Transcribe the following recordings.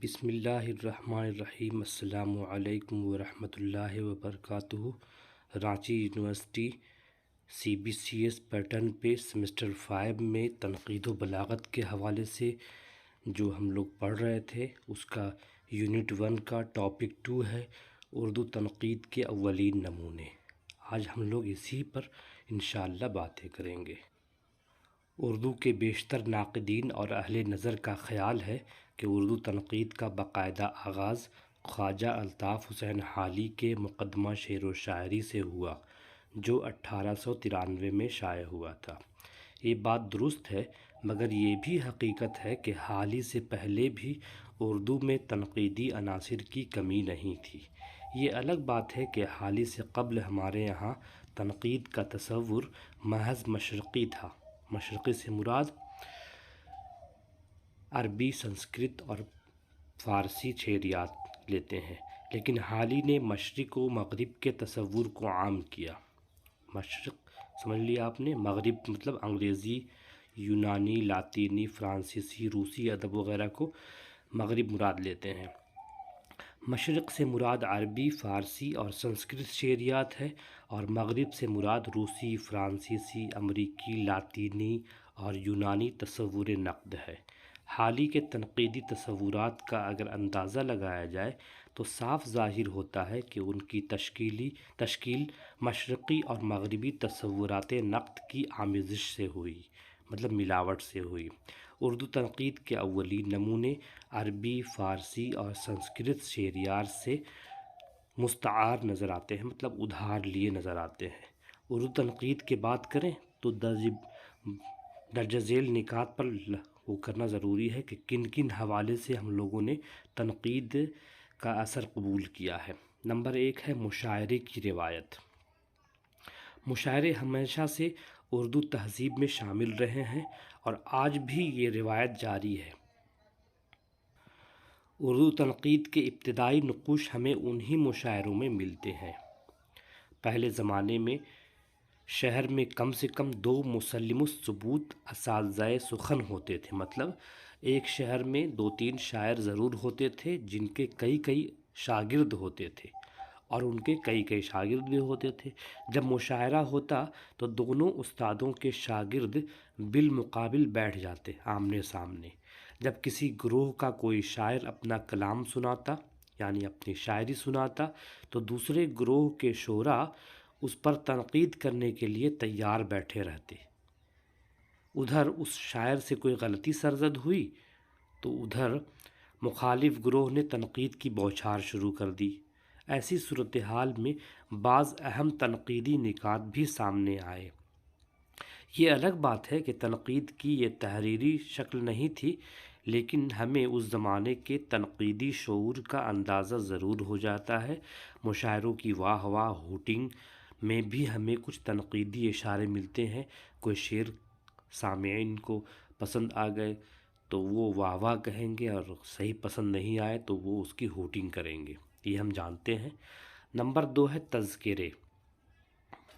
بسم اللہ الرحمن الرحیم۔ السلام علیکم ورحمۃ اللہ وبرکاتہ۔ رانچی یونیورسٹی CBCS پیٹرن پہ سیمسٹر 5 میں تنقید و بلاغت کے حوالے سے جو ہم لوگ پڑھ رہے تھے اس کا یونٹ 1 کا ٹاپک 2 ہے اردو تنقید کے اولین نمونے۔ آج ہم لوگ اسی پر انشاءاللہ باتیں کریں گے۔ اردو کے بیشتر ناقدین اور اہل نظر کا خیال ہے کہ اردو تنقید کا باقاعدہ آغاز خواجہ الطاف حسین حالی کے مقدمہ شعر و شاعری سے ہوا جو 1893 میں شائع ہوا تھا۔ یہ بات درست ہے، مگر یہ بھی حقیقت ہے کہ حالی سے پہلے بھی اردو میں تنقیدی عناصر کی کمی نہیں تھی۔ یہ الگ بات ہے کہ حالی سے قبل ہمارے یہاں تنقید کا تصور محض مشرقی تھا۔ مشرقی سے مراد عربی، سنسکرت اور فارسی شعریات لیتے ہیں، لیکن حالی نے مشرق و مغرب کے تصور کو عام کیا۔ مشرق سمجھ لیا آپ نے، مغرب مطلب انگریزی، یونانی، لاطینی، فرانسیسی، روسی ادب وغیرہ کو مغرب مراد لیتے ہیں۔ مشرق سے مراد عربی، فارسی اور سنسکرت شعریات ہے، اور مغرب سے مراد روسی، فرانسیسی، امریکی، لاطینی اور یونانی تصور نقد ہے۔ حالی کے تنقیدی تصورات کا اگر اندازہ لگایا جائے تو صاف ظاہر ہوتا ہے کہ ان کی تشکیل مشرقی اور مغربی تصورات نقد کی آمیزش سے ہوئی، مطلب ملاوٹ سے ہوئی۔ اردو تنقید کے اولین نمونے عربی، فارسی اور سنسکرت شعریات سے مستعار نظر آتے ہیں، مطلب ادھار لیے نظر آتے ہیں۔ اردو تنقید کی بات کریں تو درج ذیل نکات پر وہ کرنا ضروری ہے کہ کن کن حوالے سے ہم لوگوں نے تنقید کا اثر قبول کیا ہے۔ نمبر 1 ہے مشاعرے کی روایت۔ مشاعرے ہمیشہ سے اردو تہذیب میں شامل رہے ہیں اور آج بھی یہ روایت جاری ہے۔ اردو تنقید کے ابتدائی نقوش ہمیں انہی مشاعروں میں ملتے ہیں۔ پہلے زمانے میں شہر میں کم سے کم 2 مسلم الثبوت اساتذۂ سخن ہوتے تھے، مطلب ایک شہر میں 2-3 شاعر ضرور ہوتے تھے جن کے کئی شاگرد ہوتے تھے، اور ان کے کئی شاگرد بھی ہوتے تھے۔ جب مشاعرہ ہوتا تو دونوں استادوں کے شاگرد بالمقابل بیٹھ جاتے آمنے سامنے۔ جب کسی گروہ کا کوئی شاعر اپنا کلام سناتا یعنی اپنی شاعری سناتا تو دوسرے گروہ کے شعراء اس پر تنقید کرنے کے لیے تیار بیٹھے رہتے۔ ادھر اس شاعر سے کوئی غلطی سرزد ہوئی تو ادھر مخالف گروہ نے تنقید کی بوچھار شروع کر دی۔ ایسی صورتحال میں بعض اہم تنقیدی نکات بھی سامنے آئے۔ یہ الگ بات ہے کہ تنقید کی یہ تحریری شکل نہیں تھی، لیکن ہمیں اس زمانے کے تنقیدی شعور کا اندازہ ضرور ہو جاتا ہے۔ مشاعروں کی واہ واہ ہوٹنگ میں بھی ہمیں کچھ تنقیدی اشارے ملتے ہیں۔ کوئی شعر سامعین کو پسند آ گئے تو وہ واہ واہ کہیں گے، اور صحیح پسند نہیں آئے تو وہ اس کی ہوٹنگ کریں گے، یہ ہم جانتے ہیں۔ نمبر 2 ہے تذکرے۔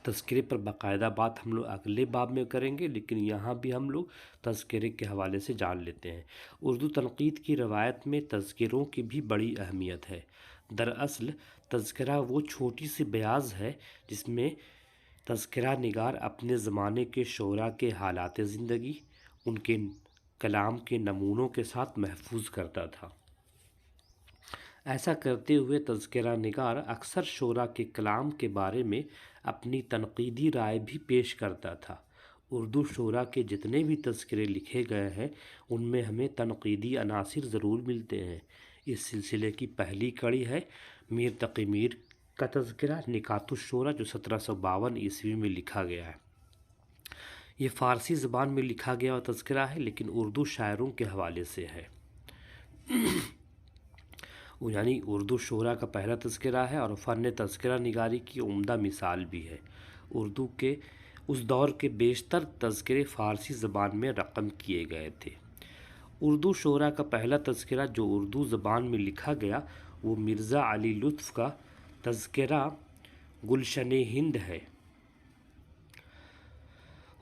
تذکرے پر باقاعدہ بات ہم لوگ اگلے باب میں کریں گے، لیکن یہاں بھی ہم لوگ تذکرے کے حوالے سے جان لیتے ہیں۔ اردو تنقید کی روایت میں تذکروں کی بھی بڑی اہمیت ہے۔ دراصل تذکرہ وہ چھوٹی سی بیاض ہے جس میں تذکرہ نگار اپنے زمانے کے شعراء کے حالات زندگی ان کے کلام کے نمونوں کے ساتھ محفوظ کرتا تھا۔ ایسا کرتے ہوئے تذکرہ نگار اکثر شعراء کے کلام کے بارے میں اپنی تنقیدی رائے بھی پیش کرتا تھا۔ اردو شعراء کے جتنے بھی تذکرے لکھے گئے ہیں ان میں ہمیں تنقیدی عناصر ضرور ملتے ہیں۔ اس سلسلے کی پہلی کڑی ہے میر تقی میر کا تذکرہ نکات الشعراء، جو 1752 عیسوی میں لکھا گیا ہے۔ یہ فارسی زبان میں لکھا گیا تذکرہ ہے، لیکن اردو شاعروں کے حوالے سے ہے، یعنی اردو شعراء کا پہلا تذکرہ ہے اور فن تذکرہ نگاری کی عمدہ مثال بھی ہے۔ اردو کے اس دور کے بیشتر تذکرے فارسی زبان میں رقم کیے گئے تھے۔ اردو شعراء کا پہلا تذکرہ جو اردو زبان میں لکھا گیا وہ مرزا علی لطف کا تذکرہ گلشن ہند ہے۔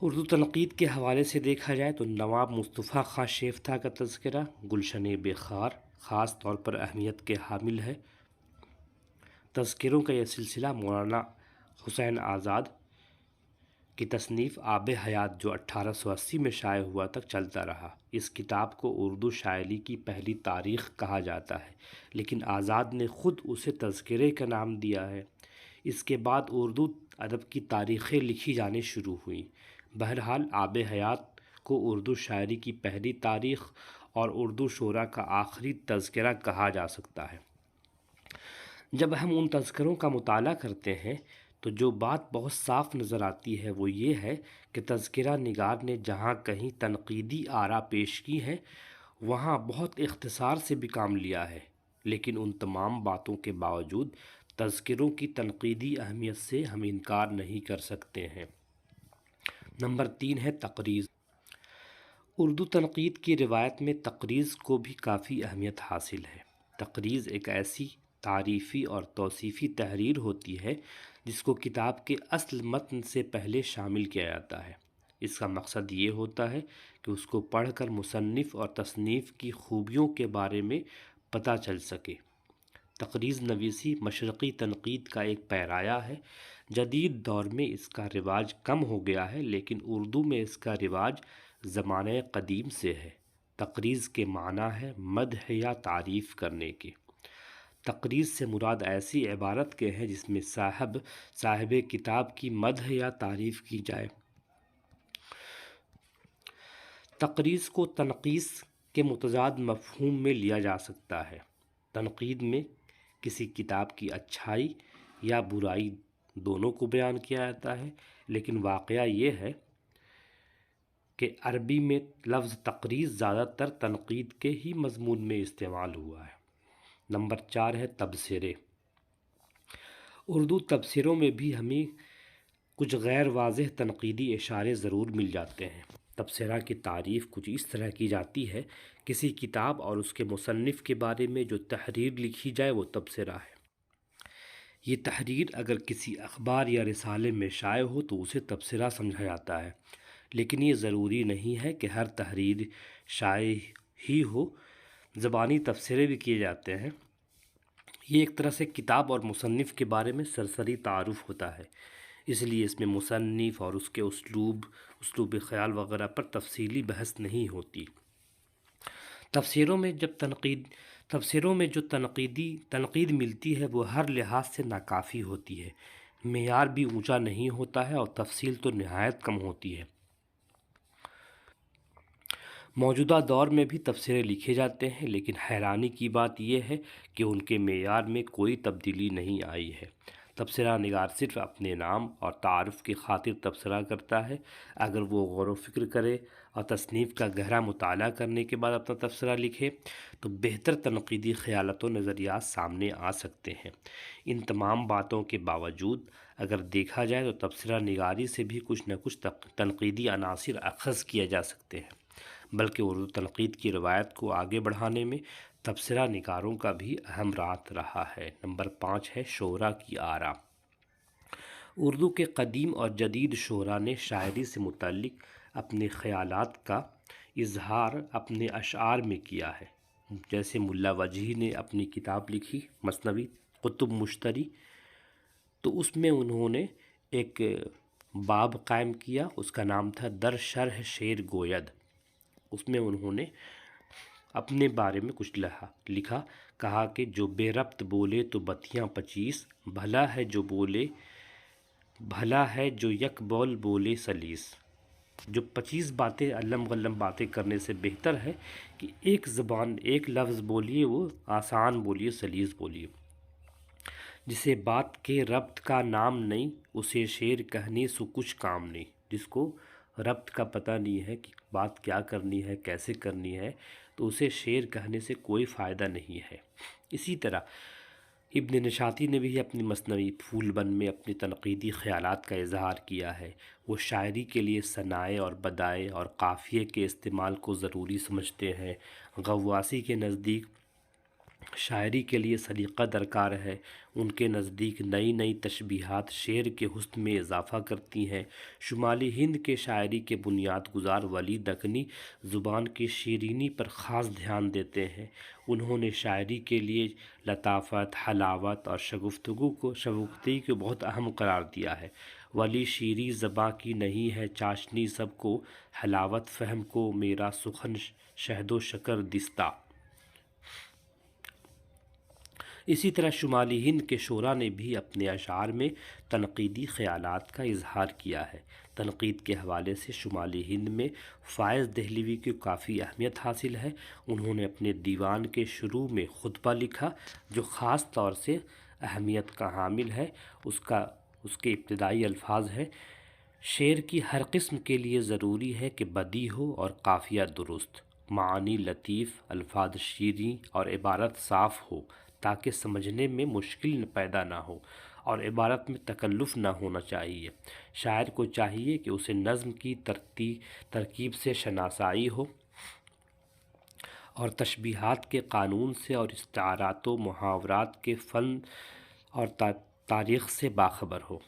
اردو تنقید کے حوالے سے دیکھا جائے تو نواب مصطفیٰ خاں شیفتہ کا تذکرہ گلشن بے خار، خاص طور پر اہمیت کے حامل ہے۔ تذکروں کا یہ سلسلہ مولانا حسین آزاد کی تصنیف آب حیات جو 1880 میں شائع ہوا تک چلتا رہا۔ اس کتاب کو اردو شاعری کی پہلی تاریخ کہا جاتا ہے، لیکن آزاد نے خود اسے تذکرے کا نام دیا ہے۔ اس کے بعد اردو ادب کی تاریخیں لکھی جانے شروع ہوئیں۔ بہرحال آب حیات کو اردو شاعری کی پہلی تاریخ اور اردو شعراء کا آخری تذکرہ کہا جا سکتا ہے۔ جب ہم ان تذکروں کا مطالعہ کرتے ہیں تو جو بات بہت صاف نظر آتی ہے وہ یہ ہے کہ تذکرہ نگار نے جہاں کہیں تنقیدی آراء پیش کی ہیں وہاں بہت اختصار سے بھی کام لیا ہے، لیکن ان تمام باتوں کے باوجود تذکروں کی تنقیدی اہمیت سے ہم انکار نہیں کر سکتے ہیں۔ نمبر 3 ہے تقریض۔ اردو تنقید کی روایت میں تقریض کو بھی کافی اہمیت حاصل ہے۔ تقریض ایک ایسی تعریفی اور توصیفی تحریر ہوتی ہے جس کو کتاب کے اصل متن سے پہلے شامل کیا جاتا ہے۔ اس کا مقصد یہ ہوتا ہے کہ اس کو پڑھ کر مصنف اور تصنیف کی خوبیوں کے بارے میں پتہ چل سکے۔ تقریض نویسی مشرقی تنقید کا ایک پیرایہ ہے۔ جدید دور میں اس کا رواج کم ہو گیا ہے، لیکن اردو میں اس کا رواج زمانہ قدیم سے ہے۔ تقریض کے معنی ہے مدح یا تعریف کرنے کے۔ تقریض سے مراد ایسی عبارت کے ہیں جس میں صاحب کتاب کی مدح یا تعریف کی جائے۔ تقریض کو تنقیص کے متضاد مفہوم میں لیا جا سکتا ہے۔ تنقید میں کسی کتاب کی اچھائی یا برائی دونوں کو بیان کیا جاتا ہے، لیکن واقعہ یہ ہے کہ عربی میں لفظ تقریض زیادہ تر تنقید کے ہی مضمون میں استعمال ہوا ہے۔ نمبر 4 ہے تبصرے۔ اردو تبصروں میں بھی ہمیں کچھ غیر واضح تنقیدی اشارے ضرور مل جاتے ہیں۔ تبصرہ کی تعریف کچھ اس طرح کی جاتی ہے: کسی کتاب اور اس کے مصنف کے بارے میں جو تحریر لکھی جائے وہ تبصرہ ہے۔ یہ تحریر اگر کسی اخبار یا رسالے میں شائع ہو تو اسے تبصرہ سمجھا جاتا ہے، لیکن یہ ضروری نہیں ہے کہ ہر تحریر شائع ہی ہو۔ زبانی تبصرے بھی کیے جاتے ہیں۔ یہ ایک طرح سے کتاب اور مصنف کے بارے میں سرسری تعارف ہوتا ہے، اس لیے اس میں مصنف اور اس کے اسلوب خیال وغیرہ پر تفصیلی بحث نہیں ہوتی۔ تبصروں میں جو تنقید ملتی ہے وہ ہر لحاظ سے ناکافی ہوتی ہے۔ معیار بھی اونچا نہیں ہوتا ہے اور تفصیل تو نہایت کم ہوتی ہے۔ موجودہ دور میں بھی تبصرے لکھے جاتے ہیں، لیکن حیرانی کی بات یہ ہے کہ ان کے معیار میں کوئی تبدیلی نہیں آئی ہے۔ تبصرہ نگار صرف اپنے نام اور تعارف کی خاطر تبصرہ کرتا ہے۔ اگر وہ غور و فکر کرے اور تصنیف کا گہرا مطالعہ کرنے کے بعد اپنا تبصرہ لکھے تو بہتر تنقیدی خیالات و نظریات سامنے آ سکتے ہیں۔ ان تمام باتوں کے باوجود اگر دیکھا جائے تو تبصرہ نگاری سے بھی کچھ نہ کچھ تنقیدی عناصر اخذ کیے جا سکتے ہیں، بلکہ اردو تنقید کی روایت کو آگے بڑھانے میں تبصرہ نگاروں کا بھی اہم رات رہا ہے۔ نمبر 5 ہے شعراء کی آراء۔ اردو کے قدیم اور جدید شعراء نے شاعری سے متعلق اپنے خیالات کا اظہار اپنے اشعار میں کیا ہے۔ جیسے ملا وجیح نے اپنی کتاب لکھی مثنوی قطب مشتری، تو اس میں انہوں نے ایک باب قائم کیا، اس کا نام تھا در شرح شعر گوید۔ اس میں انہوں نے اپنے بارے میں کچھ لکھا، کہا کہ جو بے ربط بولے تو بتیاں 25، بھلا ہے جو یک بول بولے سلیس۔ جو 25 باتیں علم غلم باتیں کرنے سے بہتر ہے کہ ایک لفظ بولیے، وہ آسان بولیے، سلیس بولیے۔ جسے بات کے ربط کا نام نہیں، اسے شعر کہنے سو کچھ کام نہیں۔ جس کو ربط کا پتہ نہیں ہے کہ بات کیا کرنی ہے، کیسے کرنی ہے، تو اسے شعر کہنے سے کوئی فائدہ نہیں ہے۔ اسی طرح ابن نشاطی نے بھی اپنی مثنوی پھول بن میں اپنے تنقیدی خیالات کا اظہار کیا ہے۔ وہ شاعری کے لیے ثنائے اور بدائے اور قافیے کے استعمال کو ضروری سمجھتے ہیں۔ غواصی کے نزدیک شاعری کے لیے سلیقہ درکار ہے۔ ان کے نزدیک نئی نئی تشبیہات شعر کے حسن میں اضافہ کرتی ہیں۔ شمالی ہند کے شاعری کے بنیاد گزار ولی دکنی زبان کی شیرینی پر خاص دھیان دیتے ہیں۔ انہوں نے شاعری کے لیے لطافت، حلاوت اور شگفتگی کو بہت اہم قرار دیا ہے۔ ولی شیریں زباں کی نہیں ہے چاشنی سب کو، حلاوت فہم کو میرا سخن شہد و شکر دستہ۔ اسی طرح شمالی ہند کے شعراء نے بھی اپنے اشعار میں تنقیدی خیالات کا اظہار کیا ہے۔ تنقید کے حوالے سے شمالی ہند میں فائز دہلوی کی کافی اہمیت حاصل ہے۔ انہوں نے اپنے دیوان کے شروع میں خطبہ لکھا جو خاص طور سے اہمیت کا حامل ہے۔ اس کے ابتدائی الفاظ ہیں: شعر کی ہر قسم کے لیے ضروری ہے کہ بدیع ہو اور قافیہ درست، معانی لطیف، الفاظ شیریں اور عبارت صاف ہو تاکہ سمجھنے میں مشکل پیدا نہ ہو اور عبارت میں تکلف نہ ہونا چاہیے۔ شاعر کو چاہیے کہ اسے نظم کی ترکیب سے شناسائی ہو اور تشبیہات کے قانون سے اور استعارات و محاورات کے فن اور تاریخ سے باخبر ہو۔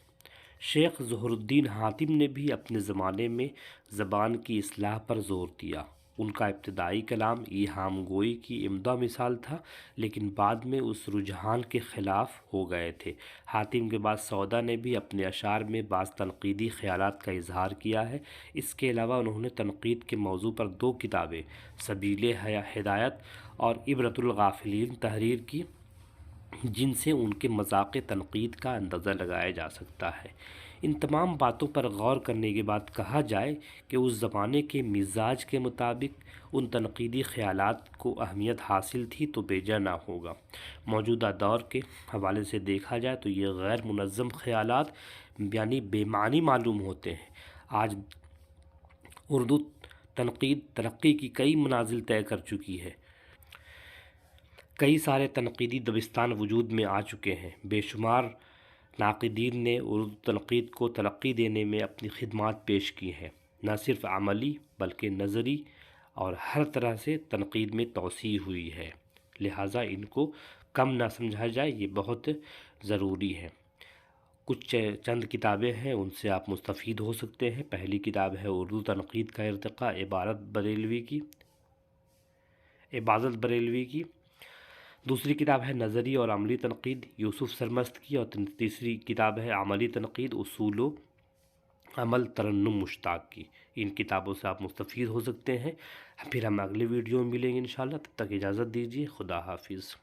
شیخ ظہر الدین حاتم نے بھی اپنے زمانے میں زبان کی اصلاح پر زور دیا۔ ان کا ابتدائی کلام ایہام گوئی کی عمدہ مثال تھا، لیکن بعد میں اس رجحان کے خلاف ہو گئے تھے۔ حاتم کے بعد سودا نے بھی اپنے اشعار میں بعض تنقیدی خیالات کا اظہار کیا ہے۔ اس کے علاوہ انہوں نے تنقید کے موضوع پر 2 کتابیں سبیل ہدایت اور عبرۃ الغافلین تحریر کی، جن سے ان کے مذاق تنقید کا اندازہ لگایا جا سکتا ہے۔ ان تمام باتوں پر غور کرنے کے بعد کہا جائے کہ اس زمانے کے مزاج کے مطابق ان تنقیدی خیالات کو اہمیت حاصل تھی تو بیجا نہ ہوگا۔ موجودہ دور کے حوالے سے دیکھا جائے تو یہ غیر منظم خیالات یعنی بے معنی معلوم ہوتے ہیں۔ آج اردو تنقید ترقی کی کئی منازل طے کر چکی ہے۔ کئی سارے تنقیدی دبستان وجود میں آ چکے ہیں۔ بے شمار ناقدین نے اردو تنقید کو ترقی دینے میں اپنی خدمات پیش کی ہیں۔ نہ صرف عملی بلکہ نظری اور ہر طرح سے تنقید میں توسیع ہوئی ہے، لہٰذا ان کو کم نہ سمجھا جائے، یہ بہت ضروری ہے۔ کچھ چند کتابیں ہیں، ان سے آپ مستفید ہو سکتے ہیں۔ پہلی کتاب ہے اردو تنقید کا ارتقاء، عبادت بریلوی کی۔ دوسری کتاب ہے نظری اور عملی تنقید، یوسف سرمست کی، اور تیسری کتاب ہے عملی تنقید، اصول و عمل، ترنم مشتاق کی۔ ان کتابوں سے آپ مستفید ہو سکتے ہیں۔ پھر ہم اگلے ویڈیو میں ملیں گے انشاءاللہ، تب تک اجازت دیجیے، خدا حافظ۔